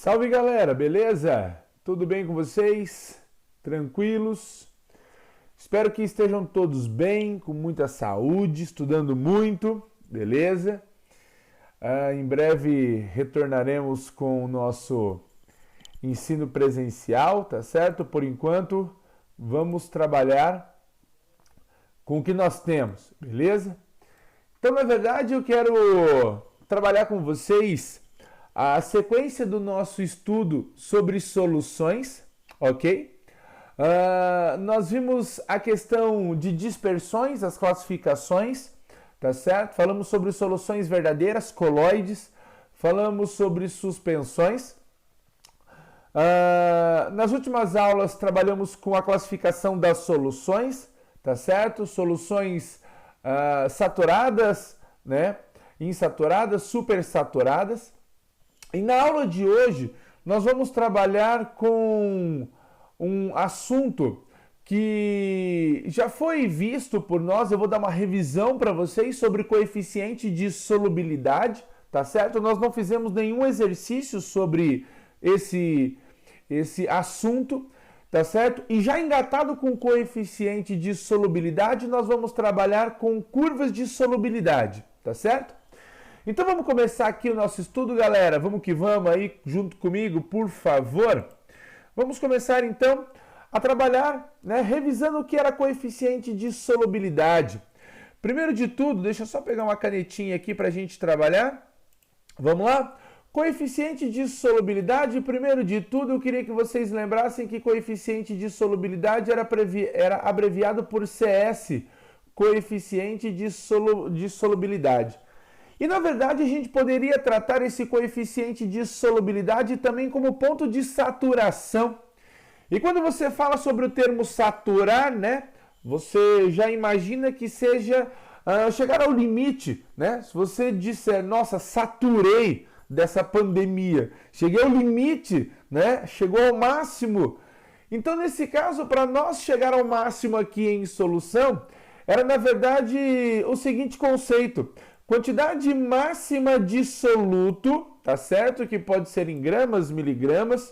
Salve galera, beleza? Tudo bem com vocês? Tranquilos? Espero que estejam todos bem, com muita saúde, estudando muito, beleza? Em breve retornaremos com o nosso ensino presencial, tá certo? Por enquanto, vamos trabalhar com o que nós temos, beleza? Então, na verdade, eu quero trabalhar com vocês a sequência do nosso estudo sobre soluções, ok? Nós vimos a questão de dispersões, as classificações, tá certo? Falamos sobre soluções verdadeiras, coloides, falamos sobre suspensões. Nas últimas aulas trabalhamos com a classificação das soluções, tá certo? Soluções saturadas, né? Insaturadas, supersaturadas. E na aula de hoje nós vamos trabalhar com um assunto que já foi visto por nós. Eu vou dar uma revisão para vocês sobre coeficiente de solubilidade, tá certo? Nós não fizemos nenhum exercício sobre esse assunto, tá certo? E já engatado com coeficiente de solubilidade, nós vamos trabalhar com curvas de solubilidade, tá certo? Então vamos começar aqui o nosso estudo, galera. Vamos que vamos aí junto comigo, por favor. Vamos começar então a trabalhar, né, revisando o que era coeficiente de solubilidade. Primeiro de tudo, deixa eu só pegar uma canetinha aqui para a gente trabalhar. Vamos lá? Coeficiente de solubilidade, primeiro de tudo, eu queria que vocês lembrassem que coeficiente de solubilidade era abreviado por CS, coeficiente de solubilidade. E, na verdade, a gente poderia tratar esse coeficiente de solubilidade também como ponto de saturação. E quando você fala sobre o termo saturar, né, você já imagina que seja chegar ao limite, né? Se você disser, nossa, saturei dessa pandemia, cheguei ao limite, né? Chegou ao máximo. Então, nesse caso, para nós chegar ao máximo aqui em solução, era, na verdade, o seguinte conceito: quantidade máxima de soluto, tá certo? Que pode ser em gramas, miligramas,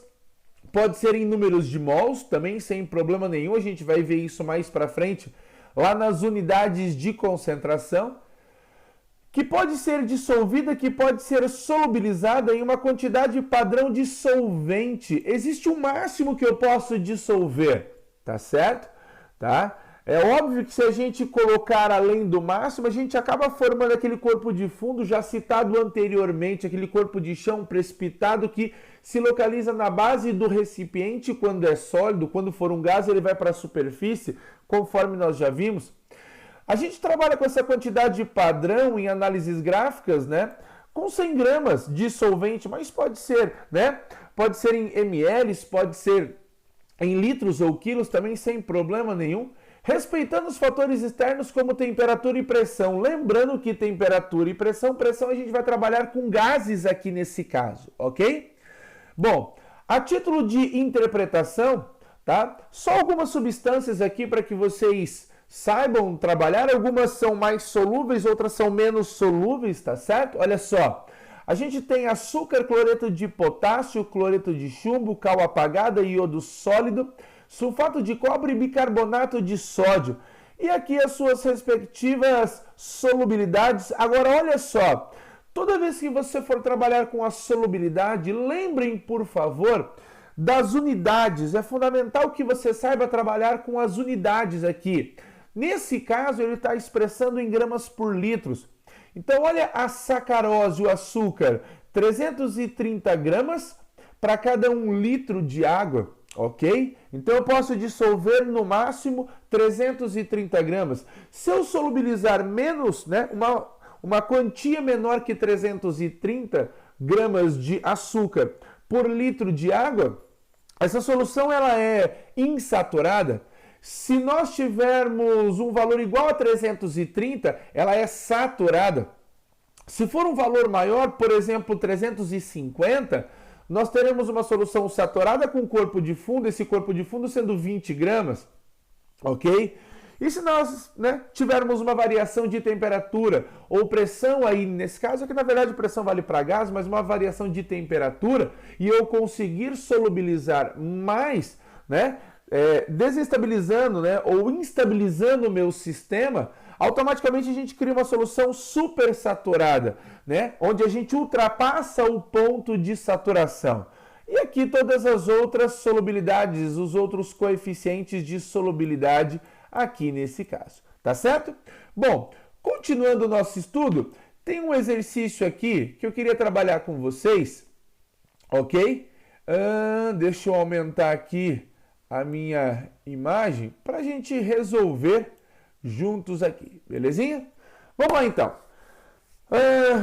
pode ser em números de mols, também sem problema nenhum. A gente vai ver isso mais para frente, lá nas unidades de concentração, que pode ser dissolvida, que pode ser solubilizada em uma quantidade padrão de solvente. Existe um máximo que eu posso dissolver, tá certo? Tá? É óbvio que se a gente colocar além do máximo, a gente acaba formando aquele corpo de fundo já citado anteriormente, aquele corpo de chão precipitado que se localiza na base do recipiente quando é sólido. Quando for um gás, ele vai para a superfície, conforme nós já vimos. A gente trabalha com essa quantidade padrão em análises gráficas, né? Com 100 gramas de solvente, mas pode ser, né? Pode ser em ml, pode ser em litros ou quilos também, sem problema nenhum. Respeitando os fatores externos como temperatura e pressão. Lembrando que temperatura e pressão a gente vai trabalhar com gases aqui nesse caso, ok? Bom, a título de interpretação, tá? Só algumas substâncias aqui para que vocês saibam trabalhar. Algumas são mais solúveis, outras são menos solúveis, tá certo? Olha só. A gente tem açúcar, cloreto de potássio, cloreto de chumbo, cal apagada, iodo sólido, sulfato de cobre e bicarbonato de sódio. E aqui as suas respectivas solubilidades. Agora, olha só, toda vez que você for trabalhar com a solubilidade, lembrem, por favor, das unidades. É fundamental que você saiba trabalhar com as unidades aqui. Nesse caso, ele está expressando em gramas por litros. Então, olha a sacarose, o açúcar, 330 gramas para cada 1 litro de água. Ok? Então eu posso dissolver no máximo 330 gramas. Se eu solubilizar menos, né, uma quantia menor que 330 gramas de açúcar por litro de água, essa solução ela é insaturada. Se nós tivermos um valor igual a 330, ela é saturada. Se for um valor maior, por exemplo, 350, nós teremos uma solução saturada com corpo de fundo, esse corpo de fundo sendo 20 gramas, ok? E se nós, né, tivermos uma variação de temperatura ou pressão aí, nesse caso, que na verdade pressão vale para gás, mas uma variação de temperatura, e eu conseguir solubilizar mais, né, desestabilizando, né, ou instabilizando o meu sistema, automaticamente a gente cria uma solução supersaturada, né, onde a gente ultrapassa o ponto de saturação. E aqui todas as outras solubilidades, os outros coeficientes de solubilidade aqui nesse caso, tá certo? Bom, continuando o nosso estudo, tem um exercício aqui que eu queria trabalhar com vocês, ok? Deixa eu aumentar aqui a minha imagem para a gente resolver juntos aqui, belezinha? Vamos lá então.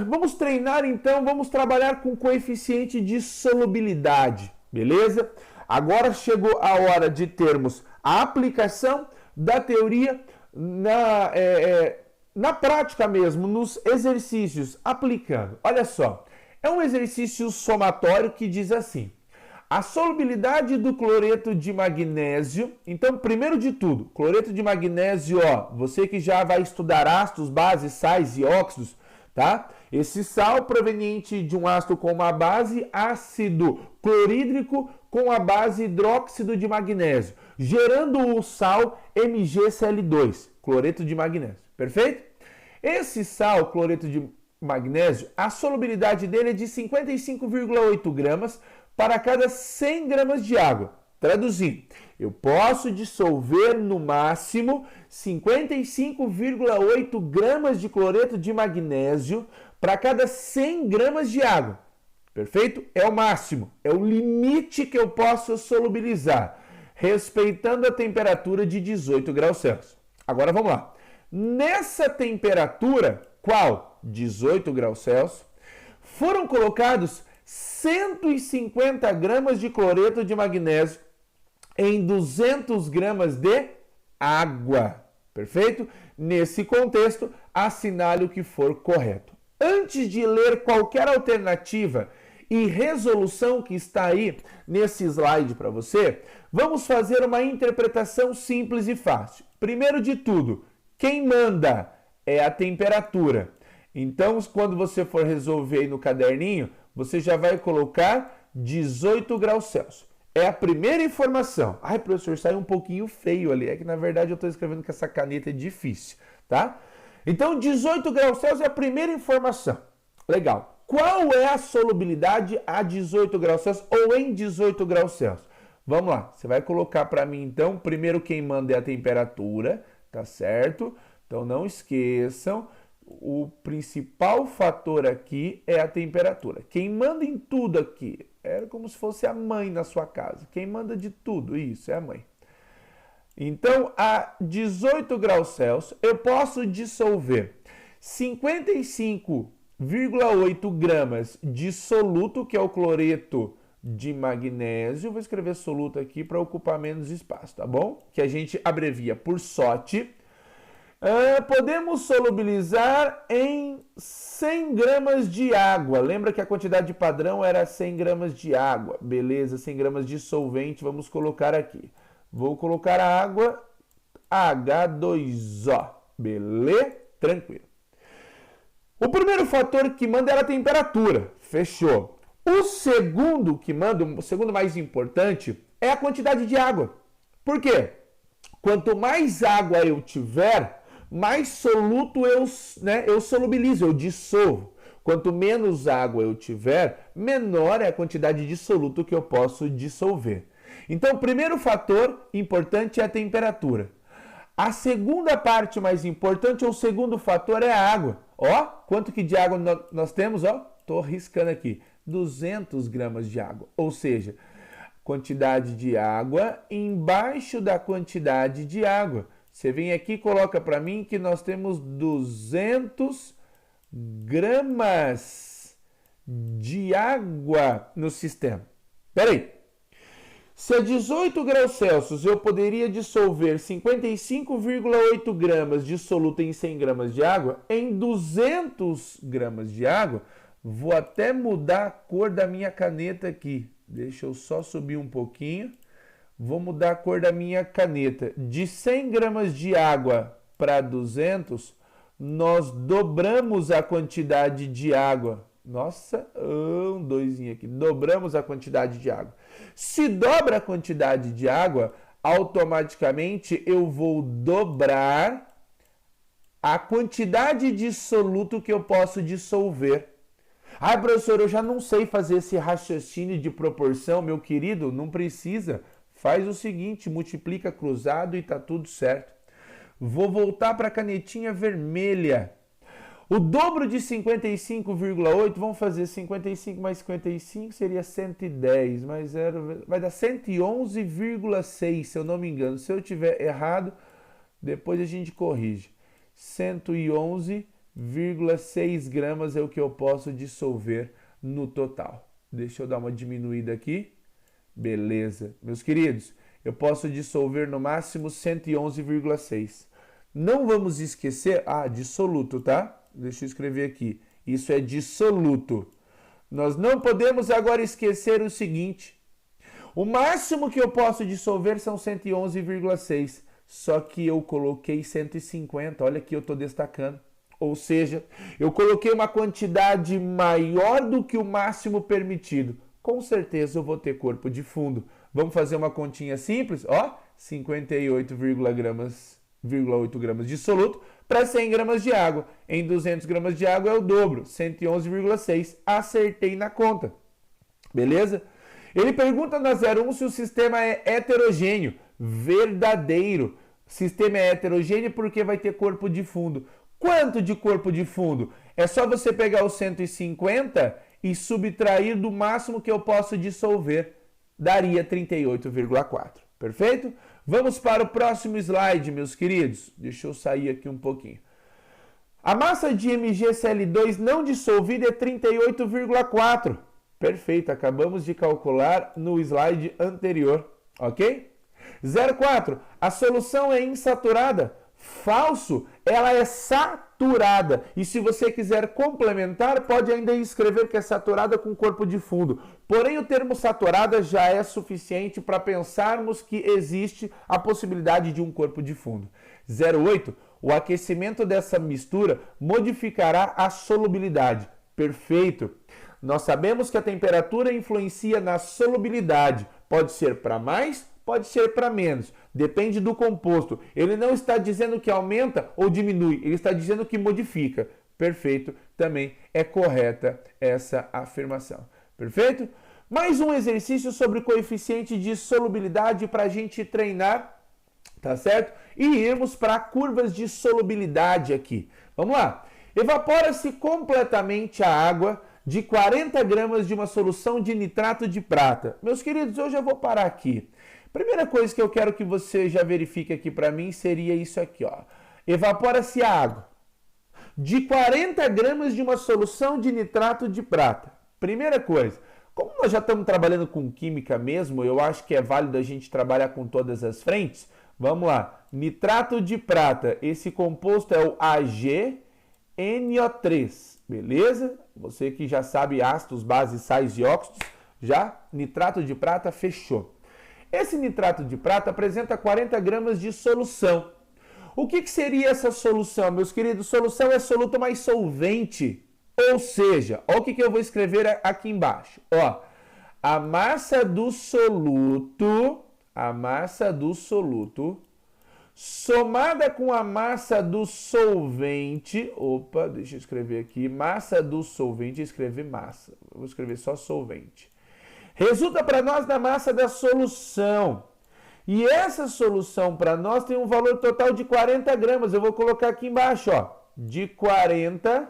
Vamos treinar então, vamos trabalhar com coeficiente de solubilidade, beleza? Agora chegou a hora de termos a aplicação da teoria na prática mesmo, nos exercícios, aplicando. Olha só, é um exercício somatório que diz assim: a solubilidade do cloreto de magnésio. Então, primeiro de tudo, cloreto de magnésio, ó, você que já vai estudar ácidos, bases, sais e óxidos, tá? Esse sal proveniente de um ácido com uma base ácido clorídrico com a base hidróxido de magnésio, gerando o sal MgCl2, cloreto de magnésio. Perfeito? Esse sal, cloreto de magnésio, a solubilidade dele é de 55,8 gramas para cada 100 gramas de água. Traduzindo, eu posso dissolver no máximo 55,8 gramas de cloreto de magnésio para cada 100 gramas de água. Perfeito? É o máximo, é o limite que eu posso solubilizar, respeitando a temperatura de 18 graus Celsius. Agora vamos lá. Nessa temperatura, qual? 18 graus Celsius, foram colocados 150 gramas de cloreto de magnésio em 200 gramas de água. Perfeito? Nesse contexto, assinale o que for correto. Antes de ler qualquer alternativa e resolução que está aí nesse slide para você, vamos fazer uma interpretação simples e fácil. Primeiro de tudo, quem manda é a temperatura. Então, quando você for resolver aí no caderninho, você já vai colocar 18 graus Celsius. É a primeira informação. Ai, professor, saiu um pouquinho feio ali. É que, na verdade, eu estou escrevendo com essa caneta, é difícil, tá? Então, 18 graus Celsius é a primeira informação. Legal. Qual é a solubilidade a 18 graus Celsius ou em 18 graus Celsius? Vamos lá. Você vai colocar para mim, então, primeiro quem manda é a temperatura, tá certo? Então, não esqueçam. O principal fator aqui é a temperatura. Quem manda em tudo aqui é como se fosse a mãe na sua casa. Quem manda de tudo, isso, é a mãe. Então, a 18 graus Celsius, eu posso dissolver 55,8 gramas de soluto, que é o cloreto de magnésio. Vou escrever soluto aqui para ocupar menos espaço, tá bom? Que a gente abrevia por SOT. Podemos solubilizar em 100 gramas de água. Lembra que a quantidade padrão era 100 gramas de água. Beleza, 100 gramas de solvente, vamos colocar aqui. Vou colocar a água H2O. Beleza? Tranquilo. O primeiro fator que manda era a temperatura. Fechou. O segundo que manda, o segundo mais importante, é a quantidade de água. Por quê? Quanto mais água eu tiver, mais soluto eu solubilizo, eu dissolvo. Quanto menos água eu tiver, menor é a quantidade de soluto que eu posso dissolver. Então, o primeiro fator importante é a temperatura. A segunda parte mais importante, ou o segundo fator, é a água. Ó, quanto que de água nós temos? Ó, estou riscando aqui. 200 gramas de água. Ou seja, quantidade de água embaixo da quantidade de água. Você vem aqui e coloca para mim que nós temos 200 gramas de água no sistema. Espera aí. Se a 18 graus Celsius eu poderia dissolver 55,8 gramas de soluto em 100 gramas de água, em 200 gramas de água, vou até mudar a cor da minha caneta aqui. Deixa eu só subir um pouquinho. Vou mudar a cor da minha caneta. De 100 gramas de água para 200, nós dobramos a quantidade de água. Nossa, um doisinho aqui. Dobramos a quantidade de água. Se dobra a quantidade de água, automaticamente eu vou dobrar a quantidade de soluto que eu posso dissolver. Ah, professor, eu já não sei fazer esse raciocínio de proporção, meu querido. Não precisa. Faz o seguinte, multiplica cruzado e tá tudo certo. Vou voltar para a canetinha vermelha. O dobro de 55,8, vamos fazer 55 mais 55, seria 110, mais 0, vai dar 111,6, se eu não me engano. Se eu tiver errado, depois a gente corrige. 111,6 gramas é o que eu posso dissolver no total. Deixa eu dar uma diminuída aqui. Beleza. Meus queridos, eu posso dissolver no máximo 111,6. Não vamos esquecer, dissoluto, tá? Deixa eu escrever aqui. Isso é dissoluto. Nós não podemos agora esquecer o seguinte. O máximo que eu posso dissolver são 111,6. Só que eu coloquei 150. Olha aqui, eu estou destacando. Ou seja, eu coloquei uma quantidade maior do que o máximo permitido. Com certeza eu vou ter corpo de fundo. Vamos fazer uma continha simples? 58,8 gramas de soluto para 100 gramas de água. Em 200 gramas de água é o dobro, 111,6. Acertei na conta. Beleza? Ele pergunta na 01 se o sistema é heterogêneo. Verdadeiro. Sistema é heterogêneo porque vai ter corpo de fundo. Quanto de corpo de fundo? É só você pegar o 150 e subtrair do máximo que eu posso dissolver. Daria 38,4. Perfeito? Vamos para o próximo slide, meus queridos. Deixa eu sair aqui um pouquinho. A massa de MgCl2 não dissolvida é 38,4. Perfeito, acabamos de calcular no slide anterior, ok? 04. A solução é insaturada. Falso, ela é saturada. E se você quiser complementar, pode ainda escrever que é saturada com corpo de fundo. Porém, o termo saturada já é suficiente para pensarmos que existe a possibilidade de um corpo de fundo. 08. O aquecimento dessa mistura modificará a solubilidade. Perfeito. Nós sabemos que a temperatura influencia na solubilidade. Pode ser para mais, pode ser para menos. Depende do composto. Ele não está dizendo que aumenta ou diminui. Ele está dizendo que modifica. Perfeito. Também é correta essa afirmação. Perfeito? Mais um exercício sobre coeficiente de solubilidade para a gente treinar. Tá certo? E irmos para curvas de solubilidade aqui. Vamos lá. Evapora-se completamente a água de 40 gramas de uma solução de nitrato de prata. Meus queridos, eu já vou parar aqui. Primeira coisa que eu quero que você já verifique aqui para mim seria isso aqui, ó. Evapora-se a água de 40 gramas de uma solução de nitrato de prata. Primeira coisa, como nós já estamos trabalhando com química mesmo, eu acho que é válido a gente trabalhar com todas as frentes. Vamos lá. Nitrato de prata, esse composto é o AgNO3, beleza? Você que já sabe ácidos, bases, sais e óxidos, já nitrato de prata, fechou. Esse nitrato de prata apresenta 40 gramas de solução. O que seria essa solução, meus queridos? Solução é soluto mais solvente. Ou seja, olha o que eu vou escrever aqui embaixo. Ó, a massa do soluto somada com a massa do solvente, deixa eu escrever aqui, massa do solvente, escrever massa, vou escrever só solvente, resulta para nós da massa da solução. E essa solução para nós tem um valor total de 40 gramas, eu vou colocar aqui embaixo, ó, de 40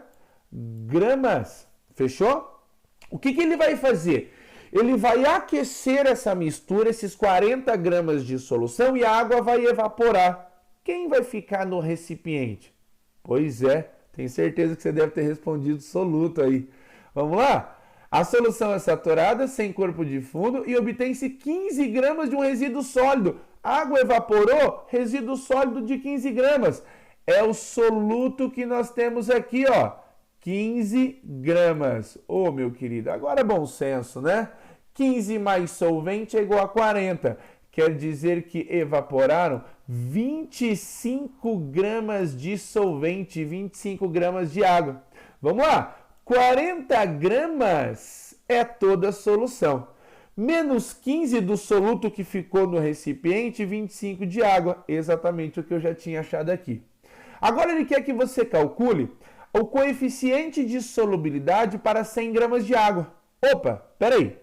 gramas, fechou? O que ele vai fazer? Ele vai aquecer essa mistura, esses 40 gramas de solução, e a água vai evaporar. Quem vai ficar no recipiente? Pois é, tenho certeza que você deve ter respondido soluto aí. Vamos lá? A solução é saturada, sem corpo de fundo, e obtém-se 15 gramas de um resíduo sólido. A água evaporou, resíduo sólido de 15 gramas. É o soluto que nós temos aqui, ó. 15 gramas. Ô, meu querido, agora é bom senso, né? 15 mais solvente é igual a 40. quer dizer que evaporaram 25 gramas de solvente, 25 gramas de água. Vamos lá, 40 gramas é toda a solução. Menos 15 do soluto que ficou no recipiente, 25 de água, exatamente o que eu já tinha achado aqui. Agora ele quer que você calcule o coeficiente de solubilidade para 100 gramas de água. Opa, peraí.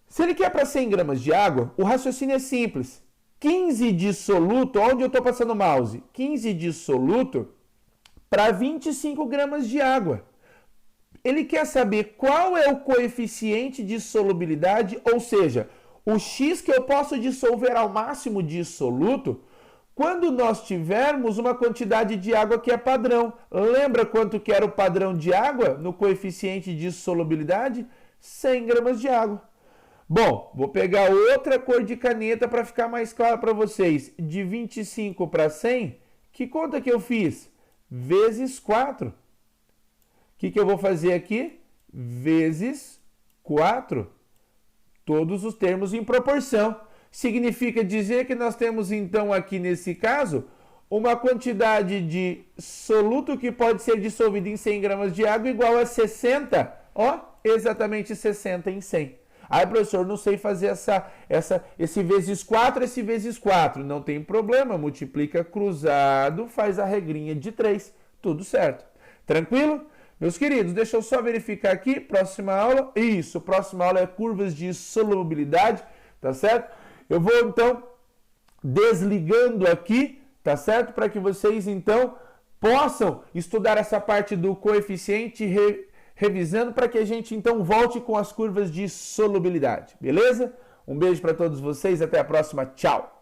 Se ele quer para 100 gramas de água, o raciocínio é simples. 15 de soluto, onde eu estou passando o mouse? 15 de soluto para 25 gramas de água. Ele quer saber qual é o coeficiente de solubilidade, ou seja, o X que eu posso dissolver ao máximo de soluto, quando nós tivermos uma quantidade de água que é padrão. Lembra quanto que era o padrão de água no coeficiente de solubilidade? 100 gramas de água. Bom, vou pegar outra cor de caneta para ficar mais claro para vocês. De 25 para 100, que conta que eu fiz? Vezes 4. O que eu vou fazer aqui? Vezes 4. Todos os termos em proporção. Significa dizer que nós temos, então, aqui nesse caso, uma quantidade de soluto que pode ser dissolvido em 100 gramas de água igual a 60. Ó, exatamente 60 em 100. Aí, professor, não sei fazer esse vezes 4, esse vezes 4. Não tem problema, multiplica cruzado, faz a regrinha de 3. Tudo certo. Tranquilo? Meus queridos, deixa eu só verificar aqui, próxima aula. Isso, próxima aula é curvas de solubilidade, tá certo? Eu vou, então, desligando aqui, tá certo? Para que vocês, então, possam estudar essa parte do coeficiente revisando para que a gente, então, volte com as curvas de solubilidade, beleza? Um beijo para todos vocês, até a próxima, tchau!